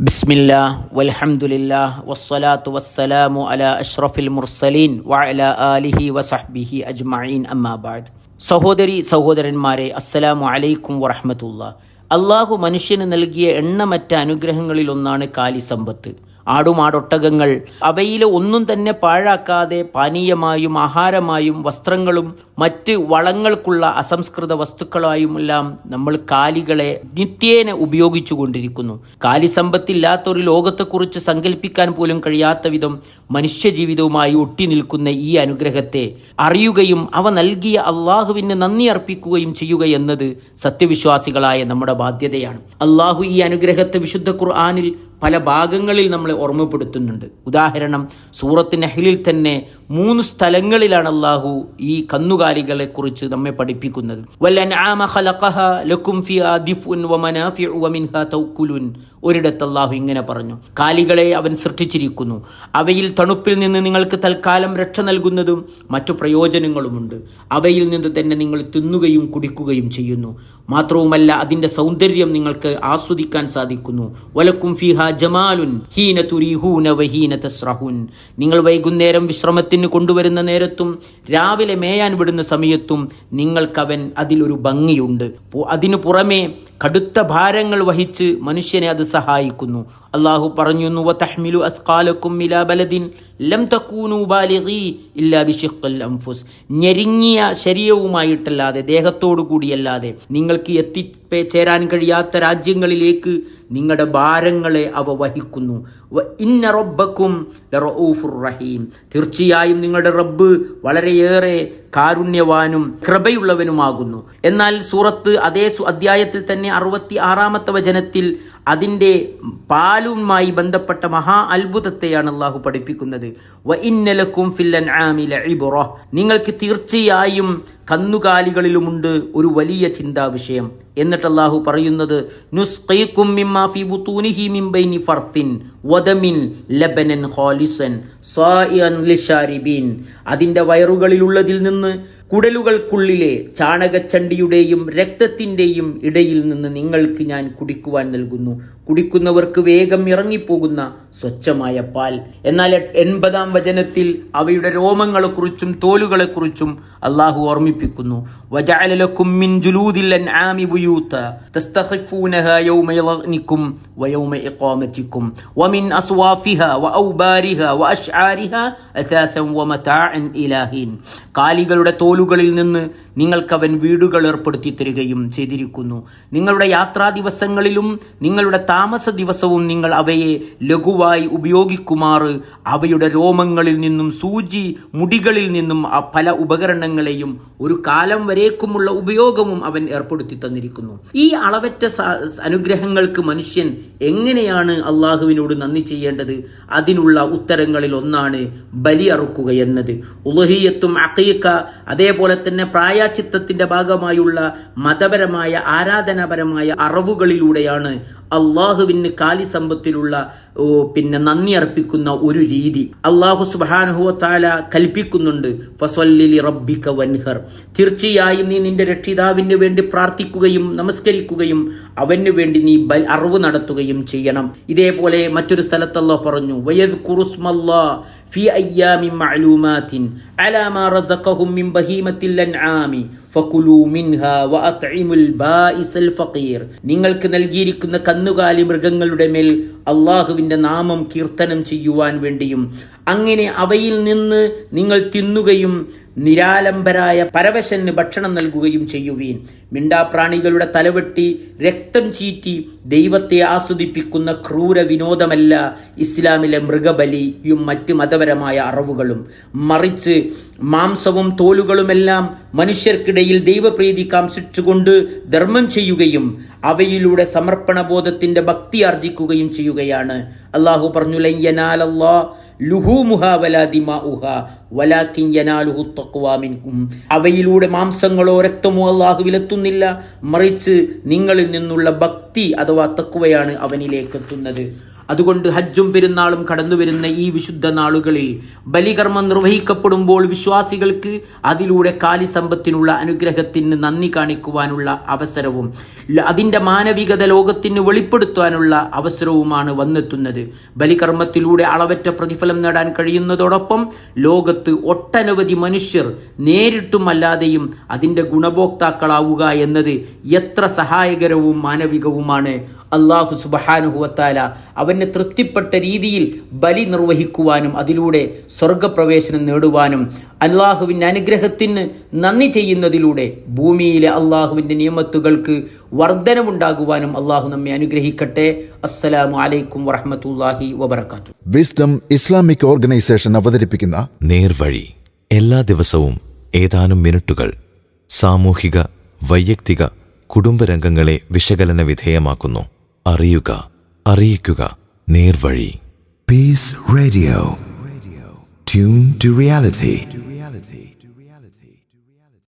ബിസ്മില്ലാ വൽഹംദുലില്ലാ വസ്സലാത്തു വസ്സലാമു അലാ അഷ്റഫിൽ മുർസലീൻ വഅലാ ആലിഹി വസഹ്ബിഹി അജ്മഈൻ അമ്മാ ബഅദ്. സഹോദരന്മാരെ, അസ്സലാമു അലൈക്കും വറഹ്മത്തുള്ളാഹി. അള്ളാഹു മനുഷ്യന് നൽകിയ എണ്ണമറ്റ അനുഗ്രഹങ്ങളിലൊന്നാണ് കാലിസമ്പത്ത്. ആടുമാടൊട്ടകങ്ങൾ അവയിലെ ഒന്നും തന്നെ പാഴാക്കാതെ പാനീയമായും ആഹാരമായും വസ്ത്രങ്ങളും മറ്റ് വളങ്ങൾക്കുള്ള അസംസ്കൃത വസ്തുക്കളായുമെല്ലാം നമ്മൾ കാലികളെ നിത്യേന ഉപയോഗിച്ചു കൊണ്ടിരിക്കുന്നു. കാലിസമ്പത്തില്ലാത്ത ഒരു ലോകത്തെക്കുറിച്ച് സങ്കല്പിക്കാൻ പോലും കഴിയാത്ത വിധം മനുഷ്യജീവിതവുമായി ഒട്ടി നിൽക്കുന്ന ഈ അനുഗ്രഹത്തെ അറിയുകയും അവ നൽകിയ അള്ളാഹുവിന് നന്ദി അർപ്പിക്കുകയും ചെയ്യുക എന്നത് സത്യവിശ്വാസികളായ നമ്മുടെ ബാധ്യതയാണ്. അള്ളാഹു ഈ അനുഗ്രഹത്തെ വിശുദ്ധ ഖുർആനിൽ പല ഭാഗങ്ങളിൽ നമ്മളെ ഓർമ്മപ്പെടുത്തുന്നുണ്ട്. ഉദാഹരണം, സൂറത്ത് നഹ്ലിൽ തന്നെ 3 സ്ഥലങ്ങളിലാണ് അള്ളാഹു ഈ കന്നുകാലികളെ കുറിച്ച് നമ്മെ പഠിപ്പിക്കുന്നത്. വൽഅൻആമ ഖലഖഹാ ലക്കും ഫിഹാ ദിഫ്ഉൻ വമനാഫിഉ വമിൻഹാ തഅക്കുലുൻ. ഒരിടത്ത് അള്ളാഹു ഇങ്ങനെ പറഞ്ഞു, കാലികളെ അവൻ സൃഷ്ടിച്ചിരിക്കുന്നു, അവയിൽ തണുപ്പിൽ നിന്ന് നിങ്ങൾക്ക് തൽക്കാലം രക്ഷ നൽകുന്നതും മറ്റു പ്രയോജനങ്ങളുമുണ്ട്, അവയിൽ നിന്ന് തന്നെ നിങ്ങൾ തിന്നുകയും കുടിക്കുകയും ചെയ്യുന്നു. മാത്രവുമല്ല, അതിൻ്റെ സൗന്ദര്യം നിങ്ങൾക്ക് ആസ്വദിക്കാൻ സാധിക്കുന്നു. വലക്കും ഫീഹാ ജമാലുൻ ഹീന തുരീഹൂന വഹീന തസ്റഹൂൻ. നിങ്ങൾ വൈകുന്നേരം വിശ്രമത്തിന് കൊണ്ടുവരുന്ന നേരത്തും രാവിലെ മേയാൻ വിടുന്ന സമയത്തും നിങ്ങൾക്കവൻ അതിലൊരു ഭംഗിയുണ്ട്. അതിനു പുറമെ കടുത്ത ഭാരങ്ങൾ വഹിച്ച് മനുഷ്യനെ അത് സഹായിക്കുന്നു. അള്ളാഹു പറഞ്ഞു, വതഹ്മിലു അസ്ഖാലക്കും ഇലാ ബലദിൻ ലം തകൂനു ബാലിഗി ഇല്ലാ ബിശിഖ്ഖിൽ അൻഫുസ്. ഞെരുങ്ങിയ ശരീരവുമായിട്ടല്ലാതെ, ദേഹത്തോടു കൂടിയല്ലാതെ നിങ്ങൾക്ക് എത്തിച്ചേരാൻ കഴിയാത്ത രാജ്യങ്ങളിലേക്ക് നിങ്ങളുടെ ഭാരങ്ങളെ അവ വഹിക്കുന്നു. ഇന്ന റബ്ബക്കും ലറഊഫുർ റഹീം. തീർച്ചയായും നിങ്ങളുടെ റബ്ബ് വളരെയേറെ കാരുണ്യവാനും കൃപയുള്ളവനുമാകുന്നു. എന്നാൽ സൂറത്ത് അതേ അധ്യായത്തിൽ തന്നെ 66-ാമത്തെ വചനത്തിൽ അതിൻ്റെ പാലുമായി ബന്ധപ്പെട്ട മഹാ അത്ഭുതത്തെയാണ് അള്ളാഹു പഠിപ്പിക്കുന്നത്. വ ഇന്നലക്കും ഫിൽ അൻആമി ലഇബ്റ. നിങ്ങൾക്ക് തീർച്ചയായും കന്നുകാലികളിലുമുണ്ട് ഒരു വലിയ ചിന്താ വിഷയം. എന്നിട്ട് അള്ളാഹു പറയുന്നത്, നുസ്ഖീകും മിമ്മാ ഫീ ബുതൂനിഹി മിൻ ബൈനി ഫർത്തിൻ വദമിൻ ലബനൻ ഖാലിസൻ സായിഅൻ ലിശാരിബീൻ. അതിൻ്റെ വയറുകളിലുള്ളതിൽ നിന്ന് കുടലുകൾക്കുള്ളിലെ ചാണകച്ചണ്ടിയുടെയും രക്തത്തിൻ്റെയും ഇടയിൽ നിന്ന് നിങ്ങൾക്ക് ഞാൻ കുടിക്കുവാൻ നൽകുന്നു. കുടിക്കുന്നവർക്ക് വേഗം ഇറങ്ങിപ്പോകുന്ന സ്വച്ഛമായ പാൽ. എന്നാൽ 80-ാം വചനത്തിൽ അവയുടെ രോമങ്ങളെക്കുറിച്ചും തോലുകളെക്കുറിച്ചും അള്ളാഹു ഓർമ്മിപ്പിക്കുന്നു. വജഅല ലക്കും മിൻ ജുലൂദിൽ അൻആമി ബുയൂത തസ്തഖിഫൂനഹാ യൗമ യളനികും വയൗമ ഇഖാമതികും വമിൻ അസ്വാഫിഹാ വഔബാരിഹാ വഅശ്ആരിഹാ അസാസൻ വമതാഅൻ ഇലാഹിൻ. കാലികളുടെ തോലുകളിൽ നിന്ന് നിങ്ങൾക്കവൻ വീടുകൾ ഏർപ്പെടുത്തി തരികയും ചെയ്തിരിക്കുന്നു. നിങ്ങളുടെ യാത്രാ ദിവസങ്ങളിലും നിങ്ങളുടെ താമസ ദിവസവും നിങ്ങൾ അവയെ ലഘുവായി ഉപയോഗിക്കുമാറ് അവയുടെ രോമങ്ങളിൽ നിന്നും സൂചി മുടികളിൽ നിന്നും പല ഉപകരണങ്ങളെയും ഒരു കാലം വരേക്കുമുള്ള ഉപയോഗവും അവൻ ഏർപ്പെടുത്തി തന്നിരിക്കുന്നു. ഈ അളവറ്റ അനുഗ്രഹങ്ങൾക്ക് മനുഷ്യൻ എങ്ങനെയാണ് അള്ളാഹുവിനോട് നന്ദി ചെയ്യേണ്ടത്? അതിനുള്ള ഉത്തരങ്ങളിൽ ഒന്നാണ് ബലി അറുക്കുക എന്നത്. ഉളുഹിയ്യത്തും അഖീഖ, അതേപോലെ തന്നെ പ്രായശ്ചിത്തത്തിന്റെ ഭാഗമായുള്ള മതപരമായ ആരാധനാപരമായ അറവുകളിലൂടെയാണ് അള്ളാഹുവിന് കാലിസമ്പത്തിലുള്ള നന്ദി അർപ്പിക്കുന്ന ഒരു രീതി. അള്ളാഹു സുബ്ഹാനഹു വ തആല കൽപ്പിക്കുന്നുണ്ട്, ഫസല്ലി ലിറബ്ബിക വൻഹർ. തീർച്ചയായും നീ നിന്റെ രക്ഷിതാവിന് വേണ്ടി പ്രാർത്ഥിക്കുകയും നമസ്കരിക്കുകയും അവന് വേണ്ടി നീ അറവ് നടത്തുകയും ചെയ്യണം. ഇതേപോലെ മറ്റൊരു സ്ഥലത്ത് അല്ലാഹു പറഞ്ഞു, വയദ്കുറുസ്മല്ലാഹ് ഫീ അയ്യാമിൻ മഅലൂമാത്തിൻ അലാ മാ റസഖഹും മിൻ ബഹീമത്തിൽ അൻആമി ഫകുലൂ മിൻഹാ വഅത്ഇമുൽ ബാഇസൽ ഫഖീർ. നിങ്ങൾക്ക് നൽകിയിരിക്കുന്ന കന്നുകാലി മൃഗങ്ങളുടെ മേൽ അള്ളാഹുവിൻ്റെ നാമം കീർത്തനം ചെയ്യുവാൻ വേണ്ടിയും അങ്ങനെ അവയിൽ നിന്ന് നിങ്ങൾ തിന്നുകയും നിരാലംബരായ പരവശന് ഭക്ഷണം നൽകുകയും ചെയ്യുവീൻ. മിണ്ടാപ്രാണികളുടെ തലവെട്ടി രക്തം ചീറ്റി ദൈവത്തെ ആസ്വദിപ്പിക്കുന്ന ക്രൂര വിനോദമല്ല ഇസ്ലാമിലെ മൃഗബലിയും മറ്റ് മതപരമായ അറവുകളും. മറിച്ച് മാംസവും തോലുകളുമെല്ലാം മനുഷ്യർക്കിടയിൽ ദൈവപ്രീതി കാംക്ഷിച്ചുകൊണ്ട് ധർമ്മം ചെയ്യുകയും അവയിലൂടെ സമർപ്പണബോധത്തിന്റെ ഭക്തി ആർജിക്കുകയും ചെയ്യുകയാണ്. അള്ളാഹു പറഞ്ഞു, ലൻ യനാലല്ലാഹ് ലുഹൂമുഹാ വലാ ദിമാഉഹാ വലാകിൻ യനാലുഹു തഖ്വാ മിൻകും. അവയിലൂടെ മാംസങ്ങളോ രക്തമോ അള്ളാഹുവിലെത്തുന്നില്ല, മറിച്ച് നിങ്ങളിൽ നിന്നുള്ള ഭക്തി അഥവാ തഖ്വയാണ് അവനിലേക്ക് എത്തുന്നത്. അതുകൊണ്ട് ഹജ്ജും പെരുന്നാളും കടന്നു വരുന്ന ഈ വിശുദ്ധ നാളുകളിൽ ബലികർമ്മം നിർവഹിക്കപ്പെടുമ്പോൾ വിശ്വാസികൾക്ക് അതിലൂടെ കാലിസമ്പത്തിനുള്ള അനുഗ്രഹത്തിന് നന്ദി കാണിക്കുവാനുള്ള അവസരവും അതിൻ്റെ മാനവികത ലോകത്തിന് വെളിപ്പെടുത്താനുള്ള അവസരവുമാണ് വന്നെത്തുന്നത്. ബലികർമ്മത്തിലൂടെ അളവറ്റ പ്രതിഫലം നേടാൻ കഴിയുന്നതോടൊപ്പം ലോകത്ത് ഒട്ടനവധി മനുഷ്യർ നേരിട്ടും അല്ലാതെയും അതിൻ്റെ ഗുണഭോക്താക്കളാവുക എന്നത് എത്ര സഹായകരവും മാനവികവുമാണ്. അല്ലാഹു സുബ്ഹാനഹു വ തആല അവന് തൃപ്തിപ്പെട്ട രീതിയിൽ ബലി നിർവഹിക്കുവാനും അതിലൂടെ സ്വർഗപ്രവേശനം നേടുവാനും അല്ലാഹുവിൻ്റെ അനുഗ്രഹത്തിന് നന്ദി ചെയ്യുന്നതിലൂടെ ഭൂമിയിലെ അല്ലാഹുവിൻ്റെ നിയമത്തുകൾക്ക് വർധനവുണ്ടാകുവാനും അല്ലാഹു നമ്മെ അനുഗ്രഹിക്കട്ടെ. അസ്സലാമു അലൈക്കും വറഹ്മത്തുള്ളാഹി വബറകാതുഹു. വിസ്ഡം ഇസ്ലാമിക് ഓർഗനൈസേഷൻ അവതരിപ്പിക്കുന്ന നേർവഴി എല്ലാ ദിവസവും ഏതാനും മിനിറ്റുകൾ സാമൂഹിക, വൈയക്തിക, കുടുംബരംഗങ്ങളെ വിശകലന വിധേയമാക്കുന്നു. അറിയുക, അറിയിക്കുക. നേർവഴി. Peace Radio. Tune to reality.